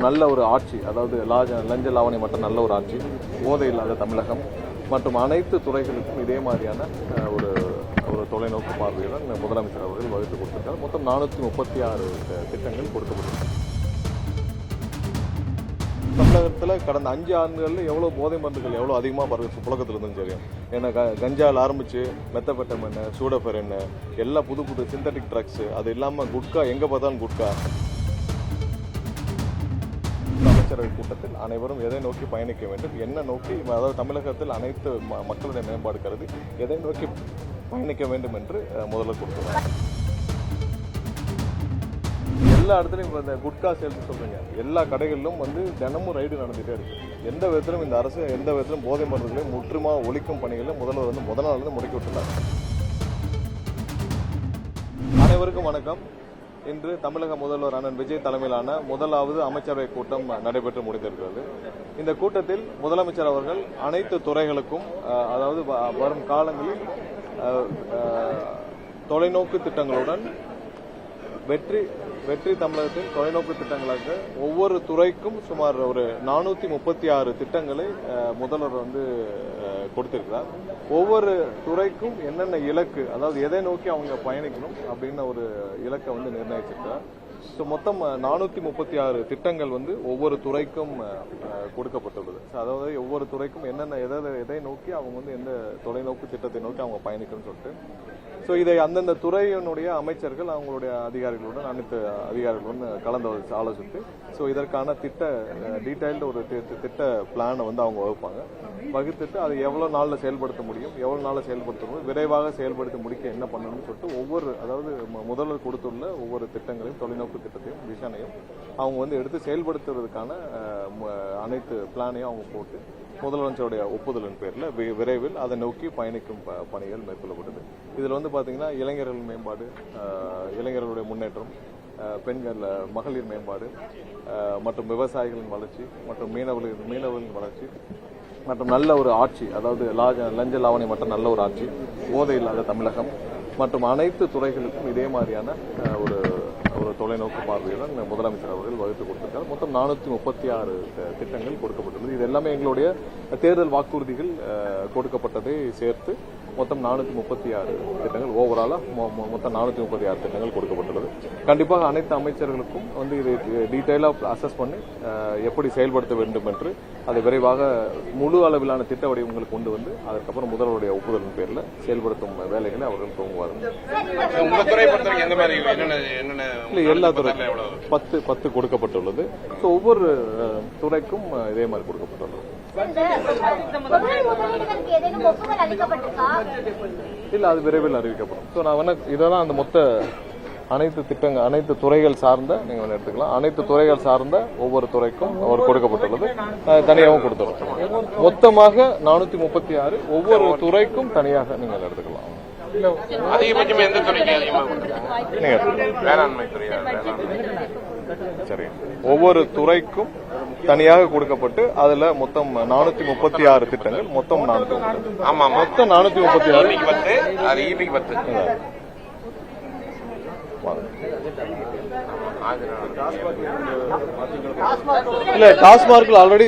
நல்ல ஒரு ஆட்சி, அதாவது லஞ்ச லாவணியமற்ற நல்ல ஒரு ஆட்சி, போதை இல்லாத தமிழகம் மற்றும் அனைத்து துறைகளுக்கும் இதே மாதிரியான ஒரு ஒரு தொலைநோக்கு பார்வையுடன் முதலமைச்சர் அவர்கள் வகுத்து கொடுத்திருக்கார். மொத்தம் 436 திட்டங்கள் கொடுக்கப்பட்டிருக்காங்க. தமிழகத்தில் கடந்த 5 ஆண்டுகளில் எவ்வளோ போதை மருந்துகள் எவ்வளோ அதிகமாக புழக்கத்தில் இருந்துன்னு தெரியும். ஏன்னா கஞ்சாவில் ஆரம்பித்து மெத்தபெட்டமைன், சூடோஃபெரின், எல்லா புது சிந்தட்டிக் ட்ரக்ஸு, அது இல்லாமல் குட்கா, எங்கே பார்த்தாலும் குட்கா. அமைச்சரவை கூட்டத்தில் அனைவரும் எதை நோக்கி பயணிக்க வேண்டும், என்ன நோக்கி, அதாவது தமிழகத்தில் அனைத்து மக்களுடைய மேம்பாடு கருதி எதை நோக்கி பயணிக்க வேண்டும் என்று முதல்வர் கொடுத்துருவாங்க. எல்லா இடத்துலையும் இப்போ இந்த குட்கா சேல்ஸ் சொல்றீங்க, எல்லா கடைகளிலும் தினமும் ரைடு நடந்துகிட்டே இருக்கு. எந்த விதத்திலும் இந்த அரசு எந்த விதத்திலும் போதை மருந்துகளை முற்றுமாக ஒழிக்கும் பணிகளை முதல்வர் முதல் நாள் முடக்கி விட்டுள்ளார். அனைவருக்கும் வணக்கம். இன்று தமிழக முதல்வர் அண்ணன் விஜய் தலைமையிலான முதலாவது அமைச்சரவை கூட்டம் நடைபெற்று முடிந்திருக்கிறது. இந்த கூட்டத்தில் முதலமைச்சர் அவர்கள் அனைத்து துறைகளுக்கும், அதாவது வரும் காலங்களில் தொலைநோக்கு திட்டங்களுடன் வெற்றி தமிழகத்தின் தொலைநோக்கு திட்டங்களாக ஒவ்வொரு துறைக்கும் சுமார் ஒரு 436 திட்டங்களை முதல்வர் கொடுத்திருக்கிறார். ஒவ்வொரு துறைக்கும் என்னென்ன இலக்கு, அதாவது எதை நோக்கி அவங்க பயணிக்கணும் அப்படின்னு ஒரு இலக்கை நிர்ணயிச்சிருக்கிறார். ஸோ மொத்தம் 436 திட்டங்கள் ஒவ்வொரு துறைக்கும் கொடுக்கப்பட்டுள்ளது. அதாவது ஒவ்வொரு துறைக்கும் என்னென்ன எதை நோக்கி அவங்க எந்த தொலைநோக்கு திட்டத்தை நோக்கி அவங்க பயணிக்கணும்னு சொல்லிட்டு, ஸோ இதை அந்தந்த துறையினுடைய அமைச்சர்கள் அவங்களுடைய அதிகாரிகளுடன் அனைத்து அதிகாரிகளுடன் கலந்து ஆலோசித்து ஸோ இதற்கான டீடைல்டு ஒரு திட்ட பிளானை அவங்க வகுத்துட்டு அதை எவ்வளோ நாளில் செயல்படுத்த முடியும், எவ்வளோ நாளில் செயல்படுத்தணும், விரைவாக செயல்படுத்தி முடிக்க என்ன பண்ணணும்னு சொல்லிட்டு ஒவ்வொரு, அதாவது முதல்வர் கொடுத்துள்ள ஒவ்வொரு திட்டங்களையும் தொலைநோக்கு திட்டத்தையும் விஷனையும் அவங்க எடுத்து செயல்படுத்துவதற்கான அனைத்து பிளானையும் அவங்க போட்டு முதலமைச்சருடைய ஒப்புதலின் பேரில் விரைவில் அதை நோக்கி பயணிக்கும் பணிகள் மேற்கொள்ளப்பட்டது. இதில் பார்த்தீங்கன்னா இளைஞர்கள் மேம்பாடு, இளைஞர்களுடைய முன்னேற்றம், பெண்கள் மகளிர் மேம்பாடு மற்றும் விவசாயிகளின் வளர்ச்சி மற்றும் மீனவர்களின் வளர்ச்சி மற்றும் நல்ல ஒரு ஆட்சி, அதாவது லஞ்ச லாவணியமற்ற நல்ல ஒரு ஆட்சி, போதை இல்லாத தமிழகம் மற்றும் அனைத்து துறைகளுக்கும் இதே மாதிரியான ஒரு தொலைநோக்கு பார்வையுடன் முதலமைச்சர் அவர்கள் வகுத்து கொடுத்திருக்கார். மொத்தம் 436 திட்டங்கள் கொடுக்கப்பட்டுள்ளது. இது எல்லாமே எங்களுடைய தேர்தல் வாக்குறுதிகள் கொடுக்கப்பட்டதை சேர்த்து மொத்தம் 436 திட்டங்கள், ஓவராலா மொத்தம் 436 திட்டங்கள் கொடுக்கப்பட்டுள்ளது. கண்டிப்பாக அனைத்து அமைச்சர்களுக்கும் இதை டீட்டெயிலாக அசஸ் பண்ணி எப்படி செயல்படுத்த வேண்டும் என்று அதை விரைவாக முழு அளவிலான திட்ட வடிவங்களுக்கு கொண்டு அதுக்கப்புறம் முதல்வருடைய ஒப்புதலின் பேரில் செயல்படுத்தும் வேலைகளை அவர்கள் துவங்குவார்கள். எல்லா துறைக்கும் 10 கொடுக்கப்பட்டுள்ளது. ஒவ்வொரு துறைக்கும் இதே மாதிரி கொடுக்கப்பட்டுள்ளது. இல்ல, அது விரைவில் அறிவிக்கப்படும். இதெல்லாம் அந்த மொத்த அனைத்து துறைகள் சார்ந்த நீங்க எடுத்துக்கலாம். அனைத்து துறைகள் சார்ந்த ஒவ்வொரு துறைக்கும் கொடுக்கப்பட்டுள்ளது. தனியாகவும் கொடுத்துரும். மொத்தமாக 436 ஒவ்வொரு துறைக்கும் தனியாக நீங்கள் எடுத்துக்கலாம். அதிகபட்சம் எந்த துறைக்கு வேளாண்மை துறை? சரி, ஒவ்வொரு துறைக்கும் தனியாக கொடுக்கப்பட்டு அதுல மொத்தம் 436 திட்டங்கள், மொத்தம் 400. ஆமா, மொத்தம் 436. இல்ல, டாஸ்மார்க்கில் ஆல்ரெடி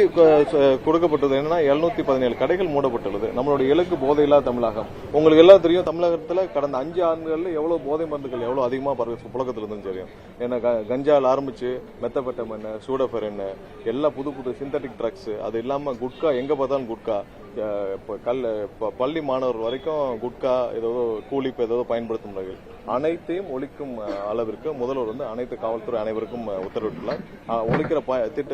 கொடுக்கப்பட்டது என்னன்னா 717 கடைகள் மூடப்பட்டுள்ளது. நம்மளுடைய இலக்கு போதையில்லா தமிழகம். உங்களுக்கு எல்லாம் தெரியும், தமிழகத்தில் கடந்த 5 ஆண்டுகளில் எவ்வளவு போதை மருந்துகள் எவ்வளவு அதிகமாக புழக்கத்தில் இருந்துன்னு தெரியும். ஏன்னா கஞ்சாவில் ஆரம்பிச்சு மெத்தபெட்டமைன், சூடோஃபெரின், எல்லா புது சிந்தட்டிக் ட்ரக்ஸ், அது இல்லாம குட்கா, எங்க பார்த்தாலும் குட்கா, பள்ளி மாணவர் வரைக்கும் குட்கா ஏதோ கூலிப்பு ஏதோ பயன்படுத்தும் முறைகள் அனைத்தையும் ஒழிக்கும் அளவிற்கு முதல்வர் அனைத்து காவல்துறை அனைவருக்கும் உத்தரவிட்டுள்ளார். ஒழிக்கிற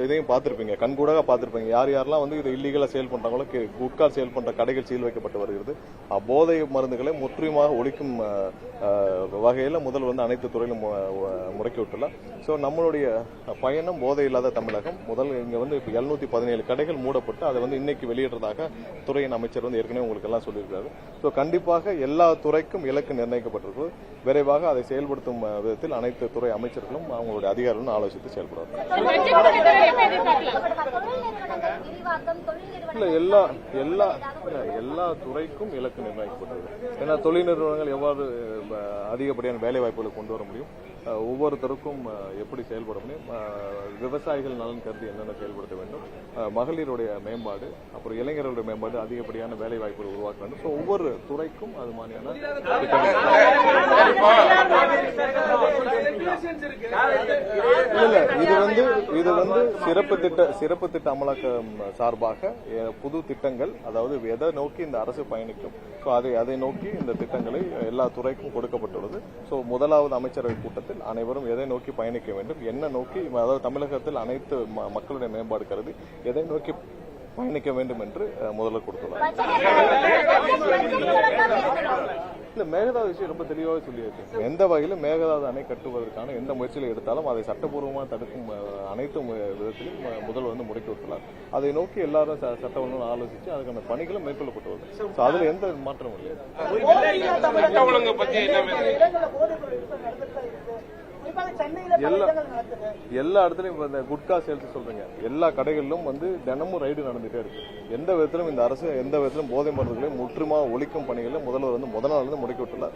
இதையும் பார்த்திருப்பீங்க, கண்கூடாக பார்த்திருப்பீங்க. யாரெல்லாம் இது இல்லீகலா சேல் பண்றாங்களோ, குட்கா சேல் பண்ற கடைகள் சீல் வைக்கப்பட்டு வருகிறது. போதை மருந்துகளை முற்றிலுமாக ஒழிக்கும் வகையில் முதல்வர் அனைத்து துறையிலும் முடக்கி விட்டுள்ளார். ஸோ நம்மளுடைய பயணம் போதை இல்லாத தமிழகம். இங்க 717 கடைகள் மூடப்பட்டு அதை இன்னைக்கு வெளியிடுறதாக துறையின் அமைச்சர் ஏற்கனவே உங்களுக்கு எல்லாம் சொல்லியிருக்காரு. ஸோ கண்டிப்பாக எல்லா துறைக்கும் இலக்கு நிர்ணயிக்கப்பட்டிருக்கு. விரைவாக அதை செயல்படுத்தும் விதத்தில் அனைத்து துறை அமைச்சர்களும் அவங்களுடைய அதிகாரிகளும் ஆலோசித்து செயல்படுவார்கள். எல்லா துறைக்கும் இலக்கு நிர்ணயிக்கப்பட்டது. ஏன்னா தொழில் நிறுவனங்கள் எவ்வாறு அதிகப்படியான வேலை வாய்ப்புகளை கொண்டு வர முடியும், ஒவ்வொருத்தருக்கும் எப்படி செயல்பட முடியும், விவசாயிகள் நலன் கருதி என்னென்ன செயல்படுத்த வேண்டும், மகளிருடைய மேம்பாடு, அப்புறம் இளைஞர்களுடைய மேம்பாடு, அதிகப்படியான வேலை வாய்ப்புகள் உருவாக்க வேண்டும். ஸோ ஒவ்வொரு துறைக்கும் அது மாதிரியான இல்ல இது வந்து சிறப்பு திட்ட அமலாக்கம் சார்பாக புது திட்டங்கள், அதாவது எதை நோக்கி இந்த அரசு பயணிக்கும், ஸோ அதை நோக்கி இந்த திட்டங்களை எல்லா துறைக்கும் கொடுக்கப்பட்டுள்ளது. ஸோ முதலாவது அமைச்சரவை கூட்டத்தில் அனைவரும் எதை நோக்கி பயணிக்க வேண்டும், என்ன நோக்கி, அதாவது தமிழகத்தில் அனைத்து மக்களுடைய மேம்பாடு கருதி எதை நோக்கி பயணிக்க வேண்டும் என்று முதல்ல கொடுத்துள்ளார். இல்ல மேகதாது விஷயம் ரொம்ப தெளிவாக சொல்லியாச்சு. எந்த வகையிலும் மேகதாது அணை கட்டுவதற்கான எந்த முயற்சியில் எடுத்தாலும் அதை சட்டப்பூர்வமாக தடுக்கும் அனைத்து விதத்திலும் முதல்வர் வந்து முடக்கி விட்டுள்ளார். அதை நோக்கி எல்லாரும் சட்ட ஒழுங்கு ஆலோசிச்சு அதுக்கான பணிகளும் மேற்கொள்ளப்பட்டு வருது. அதுல எந்த மாற்றமும் இல்லை. எல்லா இடத்துலயும் குட்கா சேல்ஸ் சொல்றீங்க, எல்லா கடைகளிலும் வந்து தினமும் ரைடு நடந்துட்டே இருக்கு. எந்த விதத்திலும் இந்த அரசு எந்த விதத்திலும் போதை மருந்துகளையும் முற்றுமா ஒழிக்கும் பணிகளை முதல்வர் வந்து முதல் நாள் முடக்கி விட்டுள்ளார்.